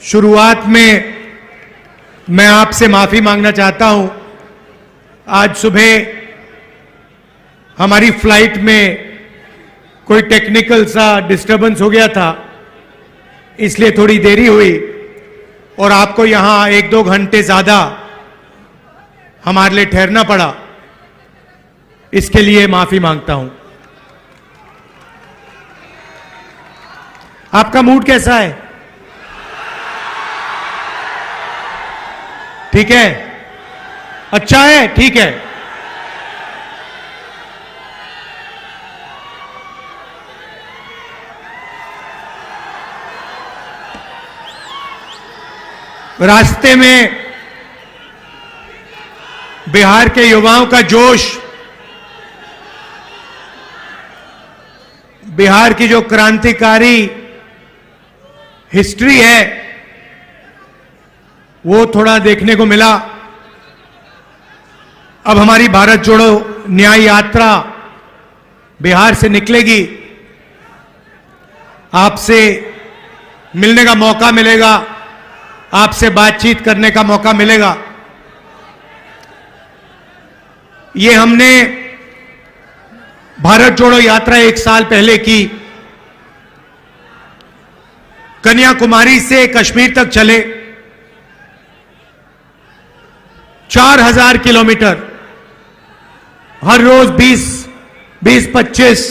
शुरुआत में मैं आपसे माफी मांगना चाहता हूं। आज सुबह हमारी फ्लाइट में कोई टेक्निकल सा डिस्टरबेंस हो गया था, इसलिए थोड़ी देरी हुई और आपको यहां 1-2 घंटे ज्यादा हमारे लिए ठहरना पड़ा। इसके लिए माफी मांगता हूं। आपका मूड कैसा है? ठीक है? अच्छा है? ठीक है। रास्ते में बिहार के युवाओं का जोश, बिहार की जो क्रांतिकारी हिस्ट्री है वो थोड़ा देखने को मिला। अब हमारी भारत जोड़ो न्याय यात्रा बिहार से निकलेगी। आपसे मिलने का मौका मिलेगा, आपसे बातचीत करने का मौका मिलेगा। ये हमने भारत जोड़ो यात्रा 1 साल पहले की। कन्याकुमारी से कश्मीर तक चले 4000 किलोमीटर, हर रोज 20, 25,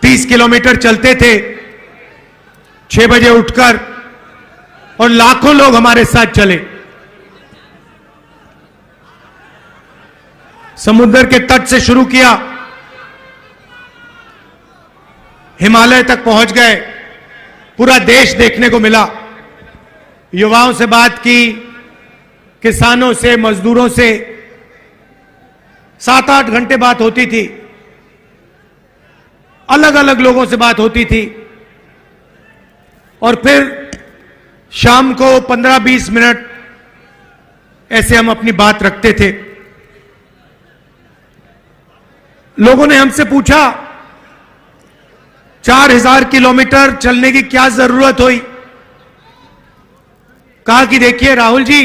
30 किलोमीटर चलते थे 6 बजे उठकर, और लाखों लोग हमारे साथ चले। समुद्र के तट से शुरू किया, हिमालय तक पहुंच गए, पूरा देश देखने को मिला। युवाओं से बात की, किसानों से, मजदूरों से 7-8 घंटे बात होती थी, अलग अलग लोगों से बात होती थी। और फिर शाम को 15-20 मिनट ऐसे हम अपनी बात रखते थे। लोगों ने हमसे पूछा 4000 किलोमीटर चलने की क्या जरूरत हुई? कहा कि देखिए राहुल जी,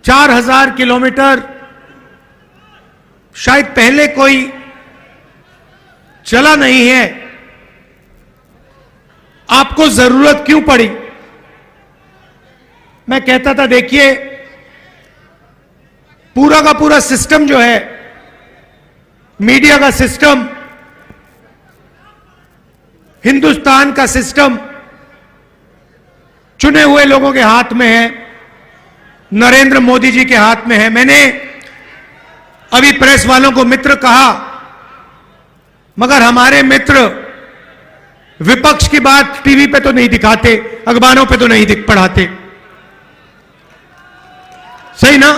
4000 किलोमीटर शायद पहले कोई चला नहीं है, आपको जरूरत क्यों पड़ी? मैं कहता था देखिए, पूरा का पूरा सिस्टम जो है, मीडिया का सिस्टम, हिंदुस्तान का सिस्टम चुने हुए लोगों के हाथ में है, नरेंद्र मोदी जी के हाथ में है। मैंने अभी प्रेस वालों को मित्र कहा, मगर हमारे मित्र विपक्ष की बात टीवी पे तो नहीं दिखाते, अखबारों पे तो नहीं दिख पढ़ाते। सही ना?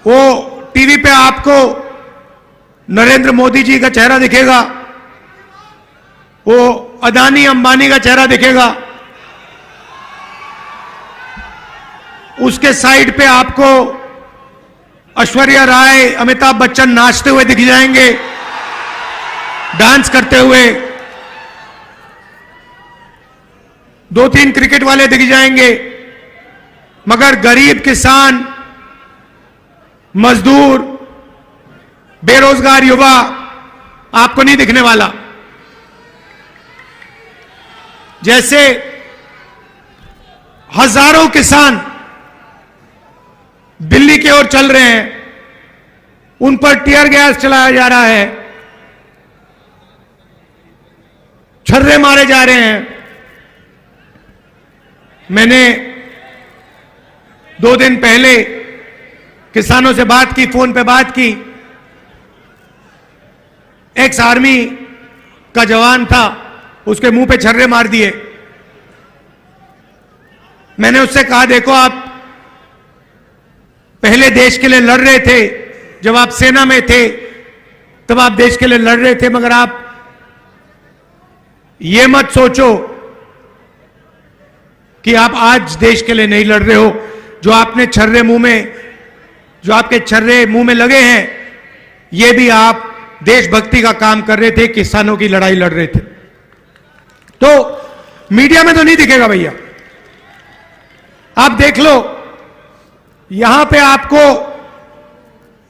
वो टीवी पे आपको नरेंद्र मोदी जी का चेहरा दिखेगा, वो अदानी अंबानी का चेहरा दिखेगा, उसके साइड पे आपको ऐश्वर्या राय, अमिताभ बच्चन नाचते हुए दिख जाएंगे, डांस करते हुए, 2-3 क्रिकेट वाले दिख जाएंगे, मगर गरीब किसान, मजदूर, बेरोजगार युवा आपको नहीं दिखने वाला। जैसे हजारों किसान दिल्ली की ओर चल रहे हैं, उन पर टीयर गैस चलाया जा रहा है, छर्रे मारे जा रहे हैं। मैंने 2 दिन पहले किसानों से बात की, फोन पे बात की। एक्स आर्मी का जवान था, उसके मुंह पे छर्रे मार दिए। मैंने उससे कहा देखो, आप पहले देश के लिए लड़ रहे थे, जब आप सेना में थे तब आप देश के लिए लड़ रहे थे, मगर आप ये मत सोचो कि आप आज देश के लिए नहीं लड़ रहे हो। जो आपने छर्रे मुंह में, जो आपके छर्रे मुंह में लगे हैं, ये भी आप देशभक्ति का काम कर रहे थे, किसानों की लड़ाई लड़ रहे थे। तो मीडिया में तो नहीं दिखेगा भैया, आप देख लो, यहां पे आपको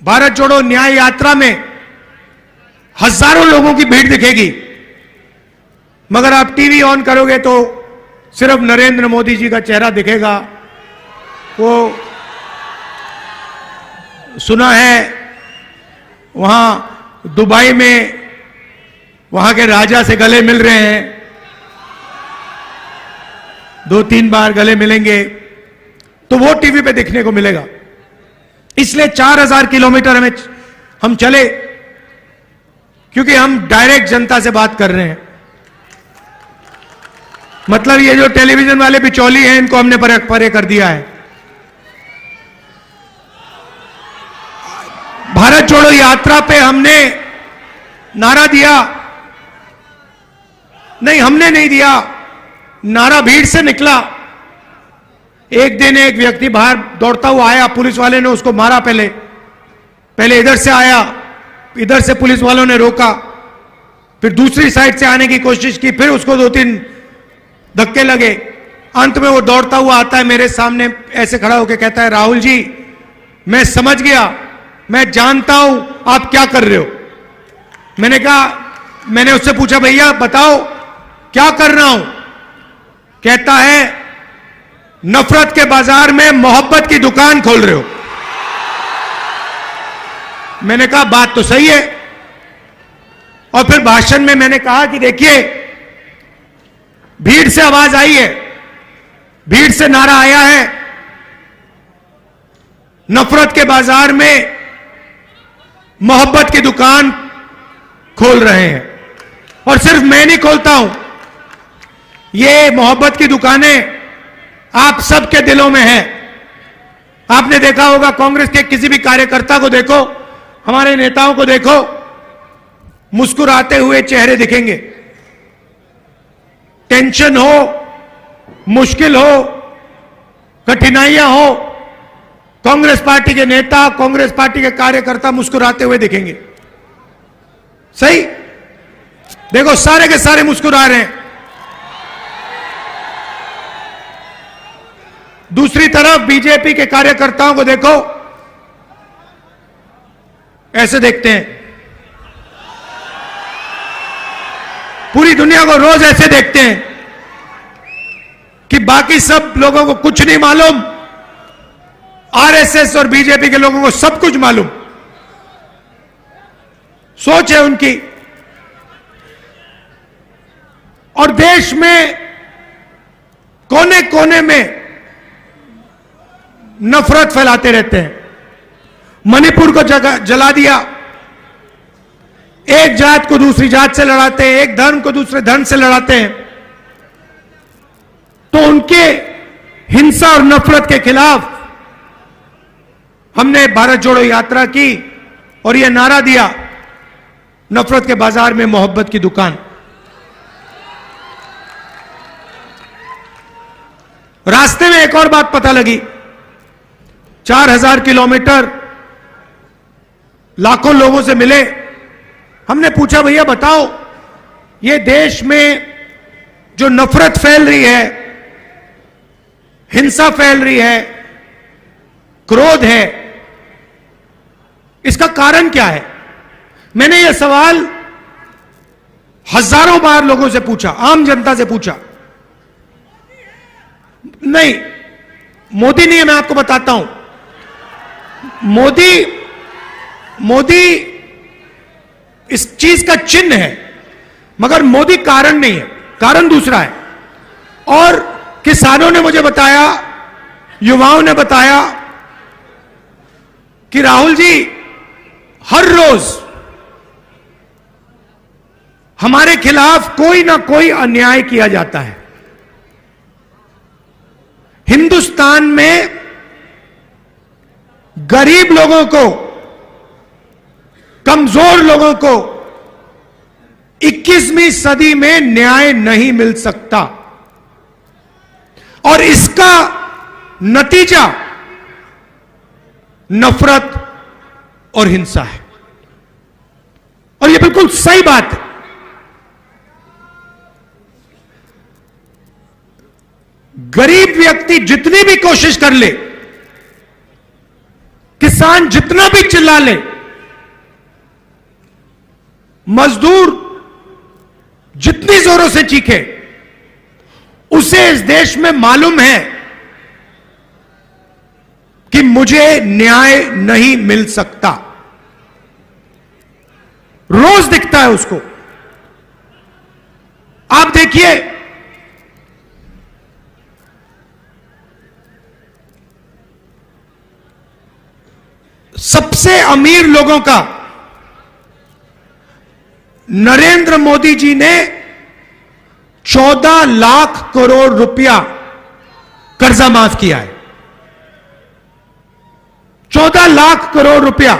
भारत जोड़ो न्याय यात्रा में हजारों लोगों की भीड़ दिखेगी, मगर आप टीवी ऑन करोगे तो सिर्फ नरेंद्र मोदी जी का चेहरा दिखेगा। वो सुना है वहां दुबई में वहां के राजा से गले मिल रहे हैं, 2-3 बार गले मिलेंगे, तो वो टीवी पे देखने को मिलेगा। इसलिए 4000 किलोमीटर हम चले, क्योंकि हम डायरेक्ट जनता से बात कर रहे हैं। मतलब ये जो टेलीविजन वाले बिचौली हैं, इनको हमने परे कर दिया है। भारत जोड़ो यात्रा पे हमने नारा दिया, नहीं हमने नहीं दिया, नारा भीड़ से निकला। एक दिन एक व्यक्ति बाहर दौड़ता हुआ आया, पुलिस वाले ने उसको मारा। पहले इधर से आया, इधर से पुलिस वालों ने रोका, फिर दूसरी साइड से आने की कोशिश की, फिर उसको 2-3 धक्के लगे। अंत में वो दौड़ता हुआ आता है मेरे सामने, ऐसे खड़ा होकर कहता है, राहुल जी मैं समझ गया, मैं जानता हूं आप क्या कर रहे हो। मैंने उससे पूछा, भैया बताओ क्या कर रहा हूं। कहता है, नफरत के बाजार में मोहब्बत की दुकान खोल रहे हो। मैंने कहा बात तो सही है। और फिर भाषण में मैंने कहा कि देखिए, भीड़ से आवाज आई है, भीड़ से नारा आया है, नफरत के बाजार में मोहब्बत की दुकान खोल रहे हैं। और सिर्फ मैं नहीं खोलता हूं, ये मोहब्बत की दुकानें आप सबके दिलों में है। आपने देखा होगा, कांग्रेस के किसी भी कार्यकर्ता को देखो, हमारे नेताओं को देखो, मुस्कुराते हुए चेहरे दिखेंगे। टेंशन हो, मुश्किल हो, कठिनाइयां हो, कांग्रेस पार्टी के नेता, कांग्रेस पार्टी के कार्यकर्ता मुस्कुराते हुए दिखेंगे। सही? देखो सारे के सारे मुस्कुरा रहे हैं। दूसरी तरफ बीजेपी के कार्यकर्ताओं को देखो, ऐसे देखते हैं। पूरी दुनिया को रोज ऐसे देखते हैं कि बाकी सब लोगों को कुछ नहीं मालूम, आरएसएस और बीजेपी के लोगों को सब कुछ मालूम। सोच है उनकी। और देश में कोने कोने में नफरत फैलाते रहते हैं। मणिपुर को जला दिया, एक जात को दूसरी जात से लड़ाते हैं, एक धर्म को दूसरे धर्म से लड़ाते हैं। तो उनके हिंसा और नफरत के खिलाफ हमने भारत जोड़ो यात्रा की और यह नारा दिया, नफरत के बाजार में मोहब्बत की दुकान। रास्ते में एक और बात पता लगी, 4000 किलोमीटर लाखों लोगों से मिले। हमने पूछा, भैया बताओ, ये देश में जो नफरत फैल रही है, हिंसा फैल रही है, क्रोध है, इसका कारण क्या है? मैंने यह सवाल हजारों बार लोगों से पूछा, आम जनता से पूछा। नहीं, मोदी नहीं है, मैं आपको बताता हूं। मोदी इस चीज का चिन्ह है, मगर मोदी कारण नहीं है, कारण दूसरा है। और किसानों ने मुझे बताया, युवाओं ने बताया कि राहुल जी, हर रोज हमारे खिलाफ कोई ना कोई अन्याय किया जाता है। हिंदुस्तान में गरीब लोगों को, कमजोर लोगों को 21वीं सदी में न्याय नहीं मिल सकता। और इसका नतीजा नफरत और हिंसा है। और यह बिल्कुल सही बात है। गरीब व्यक्ति जितनी भी कोशिश कर ले, किसान जितना भी चिल्ला ले, मजदूर जितनी जोरों से चीखे, उसे इस देश में मालूम है कि मुझे न्याय नहीं मिल सकता। रोज दिखता है उसको। आप देखिए, सबसे अमीर लोगों का नरेंद्र मोदी जी ने 14 लाख करोड़ रुपया कर्जा माफ किया है। 14 लाख करोड़ रुपया।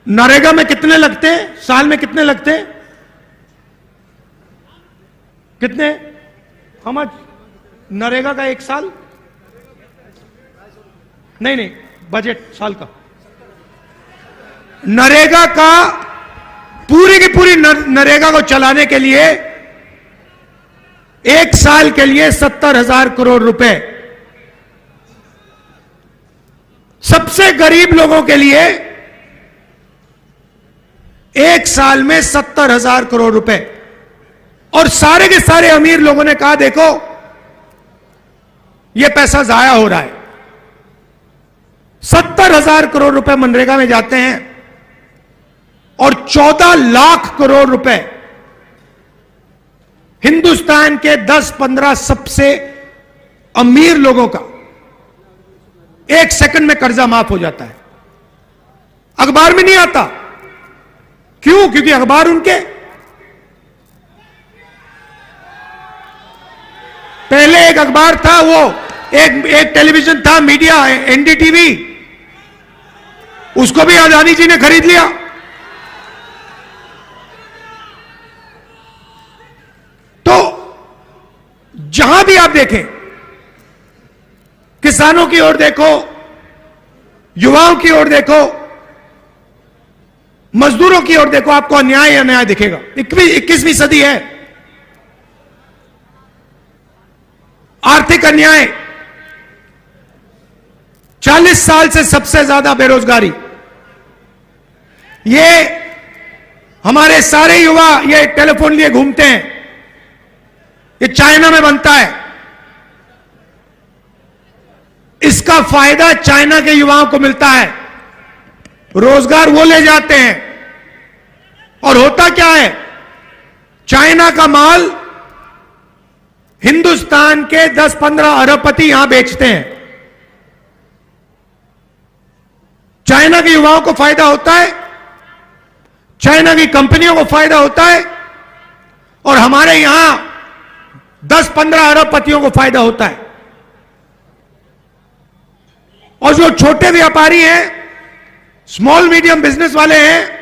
नरेगा में कितने लगते हैं? साल में कितने लगते हैं? कितने? how much नरेगा का एक साल? नहीं, बजट साल का। नरेगा का पूरी की पूरी नरेगा को चलाने के लिए एक साल के लिए 70,000 करोड़ रुपए। सबसे गरीब लोगों के लिए एक साल में 70,000 करोड़ रुपए। और सारे के सारे अमीर लोगों ने कहा, देखो यह पैसा जाया हो रहा है। 70,000 करोड़ रुपए मनरेगा में जाते हैं और 14 लाख करोड़ रुपए हिंदुस्तान के 10-15 सबसे अमीर लोगों का एक सेकंड में कर्जा माफ हो जाता है। अखबार में नहीं आता। क्यों? क्योंकि अखबार उनके। पहले एक अखबार था, वो एक टेलीविजन था, मीडिया, एनडीटीवी, उसको भी अदानी जी ने खरीद लिया। तो जहां भी आप देखें, किसानों की ओर देखो, युवाओं की ओर देखो, मजदूरों की ओर देखो, आपको अन्याय अन्याय दिखेगा। 21वीं सदी है। आर्थिक अन्याय, 40 साल से सबसे ज्यादा बेरोजगारी। ये हमारे सारे युवा ये टेलीफोन लिए घूमते हैं। ये चाइना में बनता है। इसका फायदा चाइना के युवाओं को मिलता है। रोजगार वो ले जाते हैं। और होता क्या है? चाइना का माल हिंदुस्तान के 10-15 अरबपति यहां बेचते हैं। चाइना के युवाओं को फायदा होता है, चाइना की कंपनियों को फायदा होता है, और हमारे यहां 10-15 अरबपतियों को फायदा होता है। और जो छोटे व्यापारी हैं, स्मॉल मीडियम बिजनेस वाले हैं,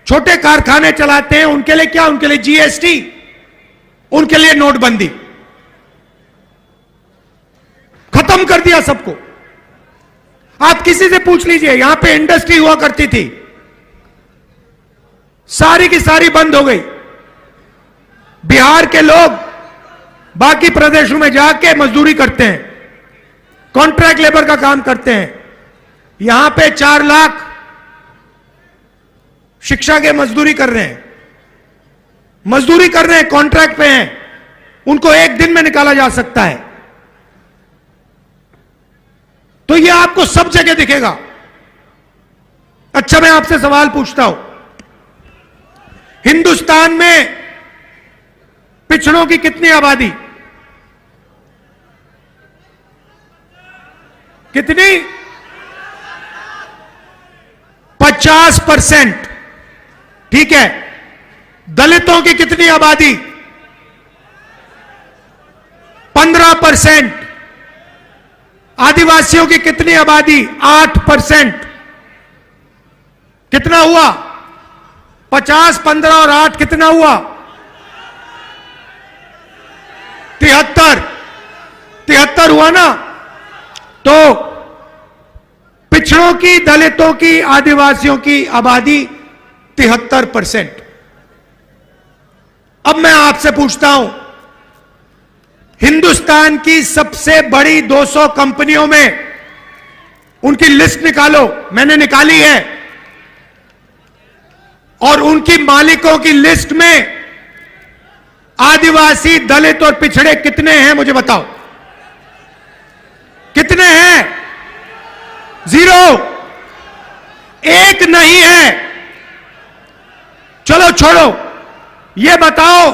छोटे कारखाने चलाते हैं, उनके लिए क्या? उनके लिए जीएसटी, उनके लिए नोटबंदी। खत्म कर दिया सबको। आप किसी से पूछ लीजिए, यहां पे इंडस्ट्री हुआ करती थी, सारी की सारी बंद हो गई। बिहार के लोग बाकी प्रदेशों में जाके मजदूरी करते हैं, कॉन्ट्रैक्ट लेबर का काम करते हैं। यहां पे 4 लाख शिक्षा के मजदूरी कर रहे हैं, कॉन्ट्रैक्ट पे हैं। उनको एक दिन में निकाला जा सकता है। तो यह आपको सब जगह दिखेगा। अच्छा, मैं आपसे सवाल पूछता हूं, हिंदुस्तान में पिछड़ों की कितनी आबादी? कितनी? 50%। ठीक है। दलितों की कितनी आबादी? 15%। आदिवासियों की कितनी आबादी? 8%। कितना हुआ? 50, 15 और 8 कितना हुआ? 73 हुआ ना? तो पिछड़ों पिछड़ों की, दलितों की, आदिवासियों की आबादी 73%। अब मैं आपसे पूछता हूं, हिंदुस्तान की सबसे बड़ी 200 कंपनियों में उनकी लिस्ट निकालो। मैंने निकाली है, और उनकी मालिकों की लिस्ट में आदिवासी, दलित और पिछड़े कितने हैं मुझे बताओ। कितने हैं? 0। एक नहीं है। चलो छोड़ो, यह बताओ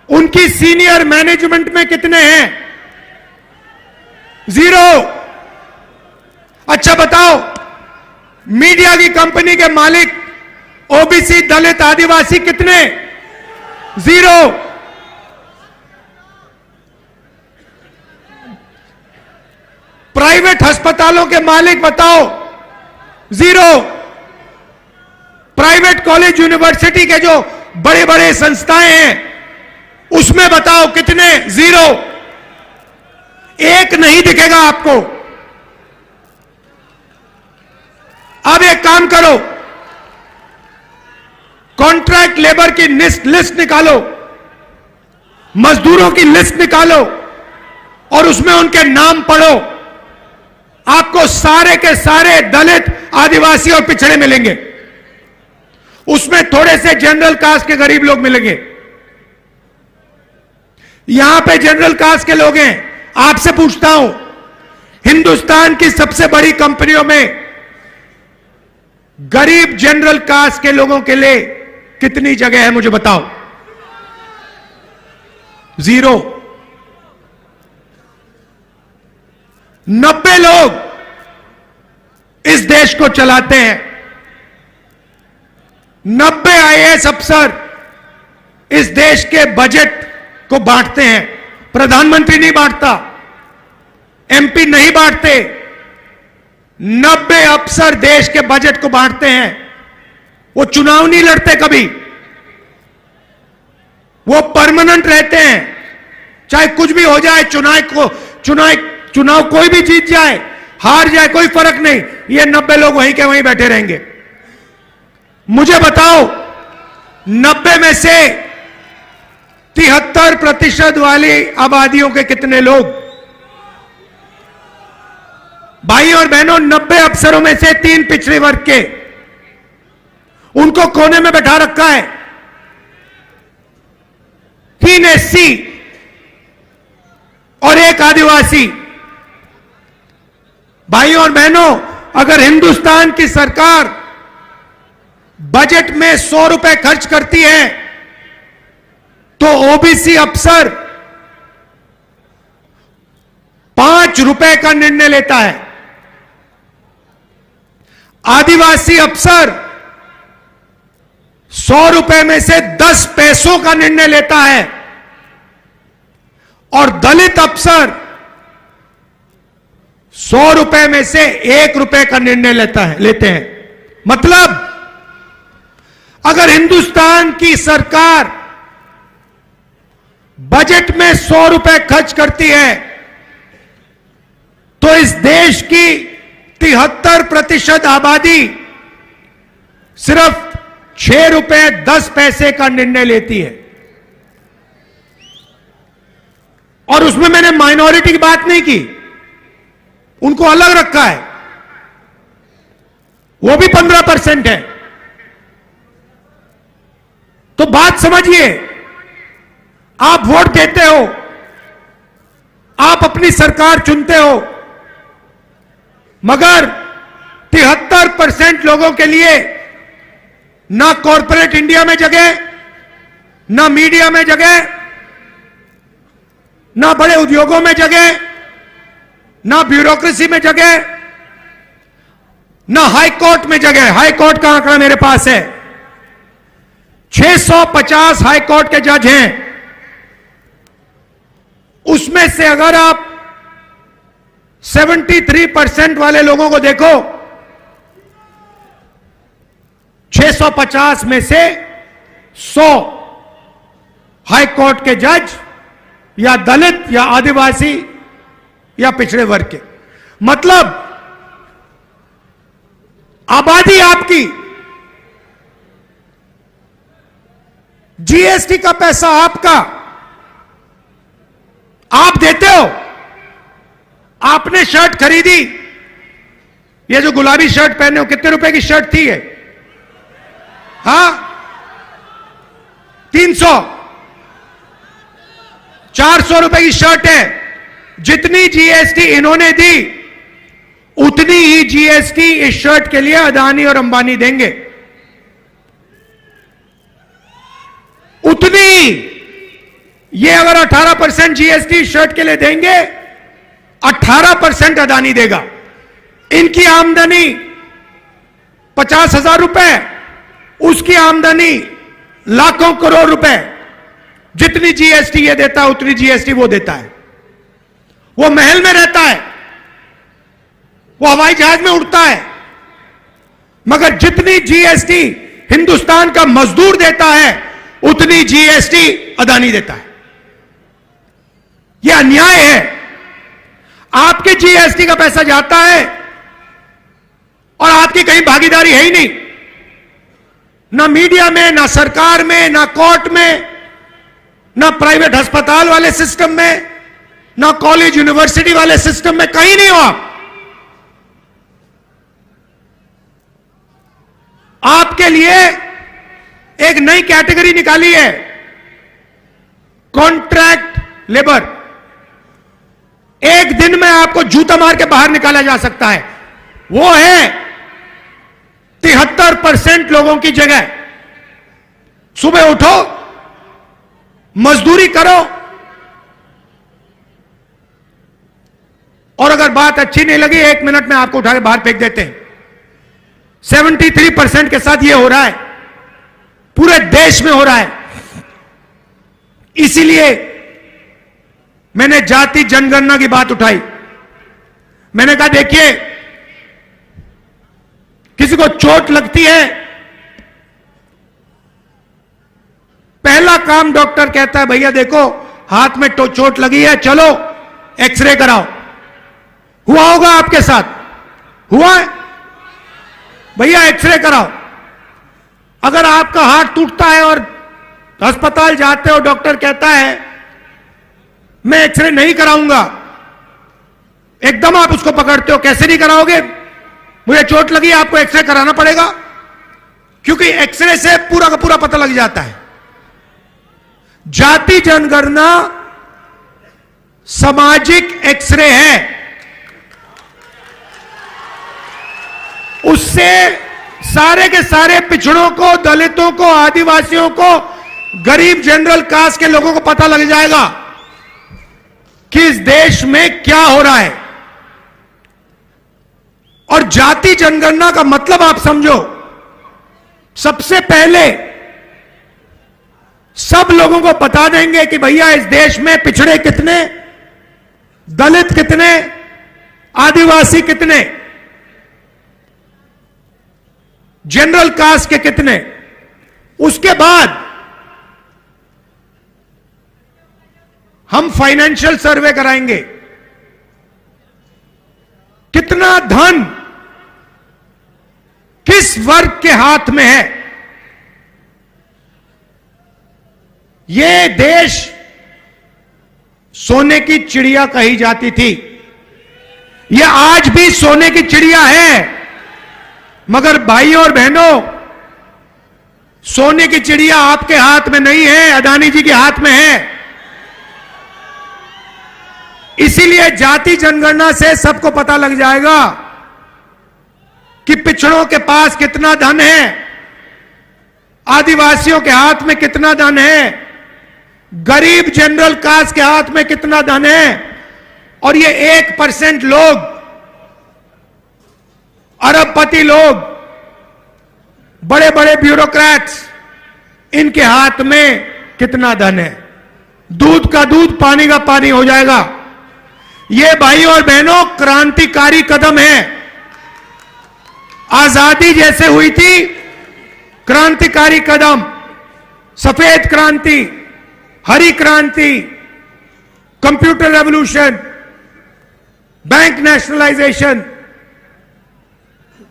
उनकी सीनियर मैनेजमेंट में कितने हैं? 0। अच्छा बताओ, मीडिया की कंपनी के मालिक ओबीसी, दलित, आदिवासी कितने? 0। प्राइवेट अस्पतालों के मालिक बताओ? 0। प्राइवेट कॉलेज, यूनिवर्सिटी के जो बड़े बड़े संस्थाएं हैं उसमें बताओ कितने? 0। एक नहीं दिखेगा आपको। अब एक काम करो, कॉन्ट्रैक्ट लेबर की लिस्ट निकालो, मजदूरों की लिस्ट निकालो और उसमें उनके नाम पढ़ो। आपको सारे के सारे दलित, आदिवासी और पिछड़े मिलेंगे। उसमें थोड़े से जनरल कास्ट के गरीब लोग मिलेंगे। यहां पे जनरल कास्ट के लोग हैं। आपसे पूछता हूं, हिंदुस्तान की सबसे बड़ी कंपनियों में गरीब जनरल कास्ट के लोगों के लिए कितनी जगह है मुझे बताओ? 0। 90 लोग इस देश को चलाते हैं। 90 आईएएस अफसर इस देश के बजट को बांटते हैं। प्रधानमंत्री नहीं बांटता, एमपी नहीं बांटते, 90 अफसर देश के बजट को बांटते हैं। वो चुनाव नहीं लड़ते कभी, वो परमानेंट रहते हैं। चाहे कुछ भी हो जाए, चुनाव कोई भी जीत जाए, हार जाए, कोई फर्क नहीं, ये 90 लोग वहीं के वहीं बैठे रहेंगे। मुझे बताओ, 90 में से 73% वाली आबादियों के कितने लोग? भाई और बहनों, 90 अफसरों में से 3 पिछड़े वर्ग के, उनको कोने में बैठा रखा है। 3 एससी और 1 आदिवासी। भाइयों और बहनों, अगर हिंदुस्तान की सरकार बजट में 100 रुपए खर्च करती है तो ओबीसी अफसर 5 रुपए का निर्णय लेता है। आदिवासी अफसर 100 रुपए में से 10 पैसों का निर्णय लेता है और दलित अफसर 100 रुपए में से 1 रुपए का निर्णय लेते हैं। मतलब अगर हिंदुस्तान की सरकार बजट में 100 रुपए खर्च करती है तो इस देश की 73% आबादी सिर्फ 6 रुपए 10 पैसे का निर्णय लेती है। और उसमें मैंने माइनॉरिटी की बात नहीं की, उनको अलग रखा है, वो भी 15% है। तो बात समझिए, आप वोट देते हो, आप अपनी सरकार चुनते हो, मगर 73% लोगों के लिए ना कॉरपोरेट इंडिया में जगह, ना मीडिया में जगह, ना बड़े उद्योगों में जगह, ना ब्यूरोक्रेसी में जगह, ना हाई कोर्ट में जगह। हाई कोर्ट का आंकड़ा मेरे पास है, 650 हाई कोर्ट के जज हैं। उसमें से अगर आप 73% वाले लोगों को देखो, 650 में से 100 हाई कोर्ट के जज या दलित या आदिवासी या पिछड़े वर्ग के। मतलब आबादी आपकी, जीएसटी का पैसा आपका, आप देते हो। आपने शर्ट खरीदी, ये जो गुलाबी शर्ट पहने हो, कितने रुपए की शर्ट थी ये? हाँ, 300 400 रुपए की शर्ट है। जितनी जीएसटी इन्होंने दी, उतनी ही जीएसटी इस शर्ट के लिए अदानी और अंबानी देंगे, उतनी। ये अगर 18% जीएसटी शर्ट के लिए देंगे, 18% अदानी देगा। इनकी आमदनी 50,000 रुपए, उसकी आमदनी लाखों करोड़ रुपए। जितनी जीएसटी ये देता है, उतनी जीएसटी वो देता है। वो महल में रहता है, वो हवाई जहाज में उड़ता है, मगर जितनी जीएसटी हिंदुस्तान का मजदूर देता है, उतनी जीएसटी अदानी देता है। यह अन्याय है। आपके जीएसटी का पैसा जाता है और आपकी कहीं भागीदारी है ही नहीं, ना मीडिया में, ना सरकार में, ना कोर्ट में, ना प्राइवेट अस्पताल वाले सिस्टम में, ना कॉलेज यूनिवर्सिटी वाले सिस्टम में, कहीं नहीं हो आप। आपके लिए एक नई कैटेगरी निकाली है, कॉन्ट्रैक्ट लेबर। एक दिन में आपको जूता मार के बाहर निकाला जा सकता है। वो है 73% लोगों की जगह। सुबह उठो, मजदूरी करो, और अगर बात अच्छी नहीं लगी, 1 मिनट में आपको उठा के बाहर फेंक देते हैं। 73% के साथ यह हो रहा है, पूरे देश में हो रहा है। इसीलिए मैंने जाति जनगणना की बात उठाई। मैंने कहा, देखिए, किसी को चोट लगती है, पहला काम डॉक्टर कहता है, भैया देखो हाथ में चोट लगी है, चलो एक्सरे कराओ। हुआ होगा आपके साथ, हुआ है? भैया एक्सरे कराओ। अगर आपका हाथ टूटता है और अस्पताल जाते हो, डॉक्टर कहता है मैं एक्सरे नहीं कराऊंगा, एकदम आप उसको पकड़ते हो, कैसे नहीं कराओगे? मुझे चोट लगी, आपको एक्सरे कराना पड़ेगा, क्योंकि एक्सरे से पूरा का पूरा पता लग जाता है। जाति जनगणना सामाजिक एक्सरे है, उससे सारे के सारे पिछड़ों को, दलितों को, आदिवासियों को, गरीब जनरल कास्ट के लोगों को पता लग जाएगा कि इस देश में क्या हो रहा है। और जाति जनगणना का मतलब आप समझो, सबसे पहले सब लोगों को बता देंगे कि भैया इस देश में पिछड़े कितने, दलित कितने, आदिवासी कितने, जनरल कास्ट के कितने। उसके बाद हम फाइनेंशियल सर्वे कराएंगे, कितना धन किस वर्ग के हाथ में है। यह देश सोने की चिड़िया कही जाती थी, यह आज भी सोने की चिड़िया है, मगर भाइयों और बहनों, सोने की चिड़िया आपके हाथ में नहीं है, अदानी जी के हाथ में है। इसीलिए जाति जनगणना से सबको पता लग जाएगा कि पिछड़ों के पास कितना धन है, आदिवासियों के हाथ में कितना धन है, गरीब जनरल कास्ट के हाथ में कितना धन है। और ये 1% लोग, अरबपति लोग, बड़े बड़े ब्यूरोक्रेट्स, इनके हाथ में कितना धन है। दूध का दूध, पानी का पानी हो जाएगा। ये भाइयों और बहनों क्रांतिकारी कदम है। आजादी जैसे हुई थी, क्रांतिकारी कदम, सफेद क्रांति, हरी क्रांति, कंप्यूटर रेवोल्यूशन, बैंक नेशनलाइजेशन,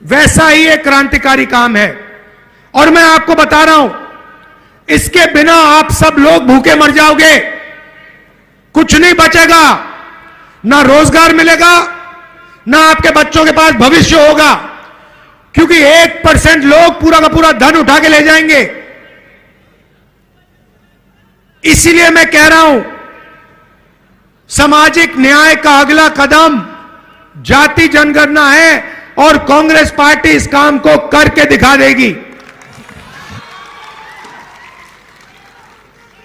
वैसा ही एक क्रांतिकारी काम है। और मैं आपको बता रहा हूं, इसके बिना आप सब लोग भूखे मर जाओगे, कुछ नहीं बचेगा, ना रोजगार मिलेगा, ना आपके बच्चों के पास भविष्य होगा, क्योंकि 1% लोग पूरा का पूरा धन उठा के ले जाएंगे। इसीलिए मैं कह रहा हूं, सामाजिक न्याय का अगला कदम जाति जनगणना है और कांग्रेस पार्टी इस काम को करके दिखा देगी।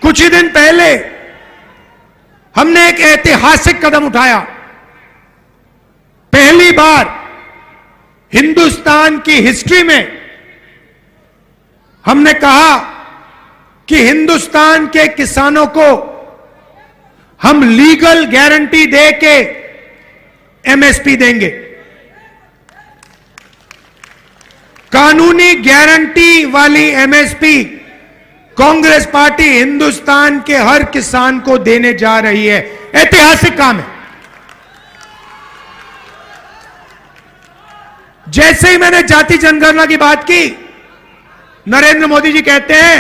कुछ ही दिन पहले हमने एक ऐतिहासिक कदम उठाया। पहली बार हिंदुस्तान की हिस्ट्री में हमने कहा कि हिंदुस्तान के किसानों को हम लीगल गारंटी दे के एमएसपी देंगे। कानूनी गारंटी वाली एमएसपी कांग्रेस पार्टी हिंदुस्तान के हर किसान को देने जा रही है। ऐतिहासिक काम है। जैसे ही मैंने जाति जनगणना की बात की, नरेंद्र मोदी जी कहते हैं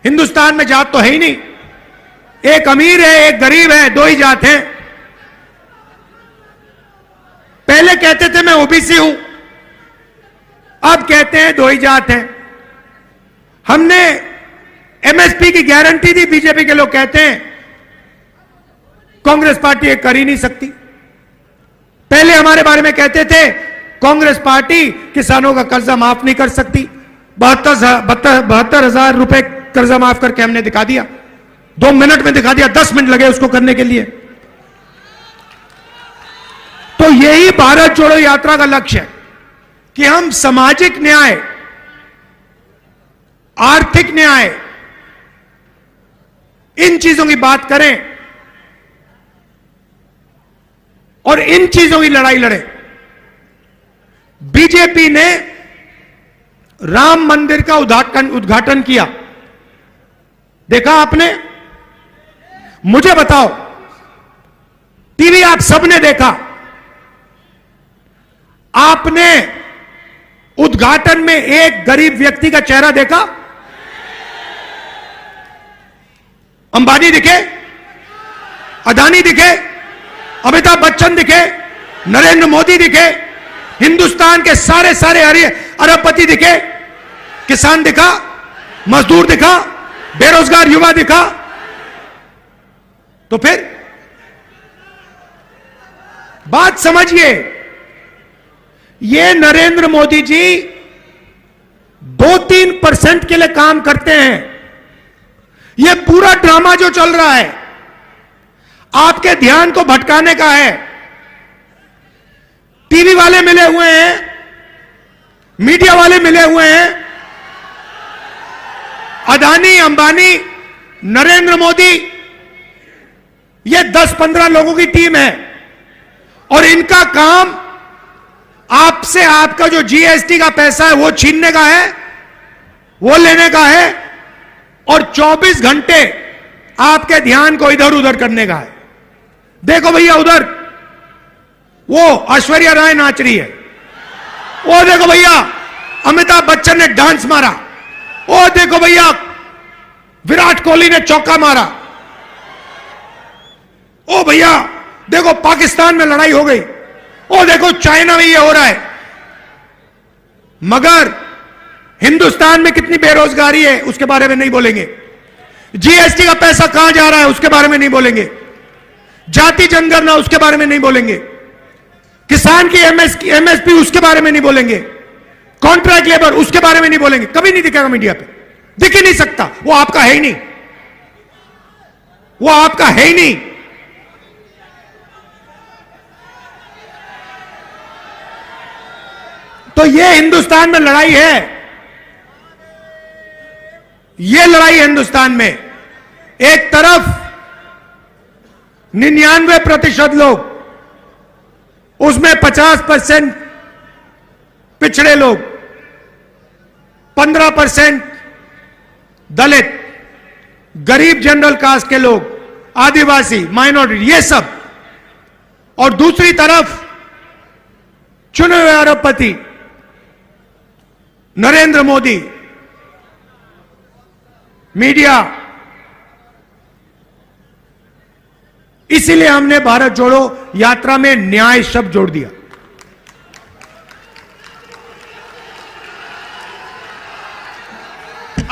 हिंदुस्तान में जात तो है ही नहीं, एक अमीर है एक गरीब है, दो ही जात हैं। पहले कहते थे मैं ओबीसी हूं, अब कहते हैं दो ही जात हैं। हमने एमएसपी की गारंटी दी, बीजेपी के लोग कहते हैं कांग्रेस पार्टी ये कर ही नहीं सकती। पहले हमारे बारे में कहते थे कांग्रेस पार्टी किसानों का कर्जा माफ नहीं कर सकती। 72,000 रुपए कर्जा माफ करके हमने दिखा दिया, 2 मिनट में दिखा दिया, 10 मिनट लगे उसको करने के लिए। तो यही भारत जोड़ो यात्रा का लक्ष्य है कि हम सामाजिक न्याय, आर्थिक न्याय, इन चीजों की बात करें और इन चीजों की लड़ाई लड़े। बीजेपी ने राम मंदिर का उद्घाटन किया, देखा आपने? मुझे बताओ, टीवी आप सबने देखा, आपने उद्घाटन में एक गरीब व्यक्ति का चेहरा देखा? अंबानी दिखे, अदानी दिखे, अमिताभ बच्चन दिखे, नरेंद्र मोदी दिखे, हिंदुस्तान के सारे सारे अरबपति दिखे, किसान दिखा, मजदूर दिखा, बेरोजगार युवा दिखा? तो फिर बात समझिए, ये नरेंद्र मोदी जी 2-3% के लिए काम करते हैं। ये पूरा ड्रामा जो चल रहा है आपके ध्यान को भटकाने का है। टीवी वाले मिले हुए हैं, मीडिया वाले मिले हुए हैं, अदानी, अंबानी, नरेंद्र मोदी, ये 10-15 लोगों की टीम है और इनका काम आपसे आपका जो जीएसटी का पैसा है वो छीनने का है, वो लेने का है और 24 घंटे आपके ध्यान को इधर उधर करने का है। देखो भैया, उधर वो ऐश्वर्या राय नाच रही है, वो देखो भैया अमिताभ बच्चन ने डांस मारा, वो देखो भैया विराट कोहली ने चौका मारा, ओ भैया देखो पाकिस्तान में लड़ाई हो गई, ओ देखो चाइना में ये हो रहा है। मगर हिंदुस्तान में कितनी बेरोजगारी है उसके बारे में नहीं बोलेंगे, जीएसटी का पैसा कहां जा रहा है उसके बारे में नहीं बोलेंगे, जाति जनगणना उसके बारे में नहीं बोलेंगे, किसान की एमएसपी उसके बारे में नहीं बोलेंगे, कॉन्ट्रैक्ट लेबर उसके बारे में नहीं बोलेंगे। कभी नहीं दिखेगा मीडिया पे, दिख ही नहीं सकता, वो आपका है ही नहीं, वो आपका है ही नहीं। तो ये हिंदुस्तान में लड़ाई है, ये लड़ाई हिंदुस्तान में। एक तरफ 99% लोग, उसमें 50% पिछड़े लोग, 15% दलित, गरीब जनरल कास्ट के लोग, आदिवासी, माइनॉरिटी, ये सब। और दूसरी तरफ चुने हुए अरबपति, नरेंद्र मोदी, मीडिया, इसीलिए हमने भारत जोड़ो यात्रा में न्याय शब्द जोड़ दिया।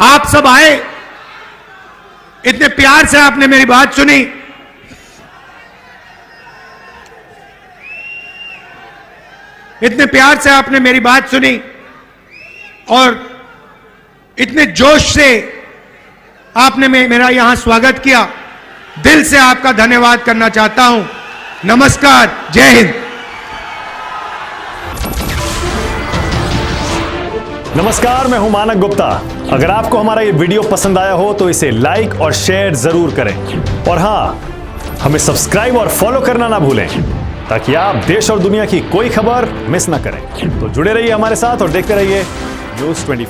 आप सब आए, इतने प्यार से आपने मेरी बात सुनी, इतने प्यार से आपने मेरी बात सुनी और इतने जोश से आपने मेरा यहां स्वागत किया। दिल से आपका धन्यवाद करना चाहता हूं। नमस्कार, जय हिंद। नमस्कार, मैं हूं मानक गुप्ता। अगर आपको हमारा ये वीडियो पसंद आया हो तो इसे लाइक और शेयर जरूर करें और हां, हमें सब्सक्राइब और फॉलो करना ना भूलें ताकि आप देश और दुनिया की कोई खबर मिस ना करें। तो जुड़े रहिए हमारे साथ और देखते रहिए न्यूज़ 24।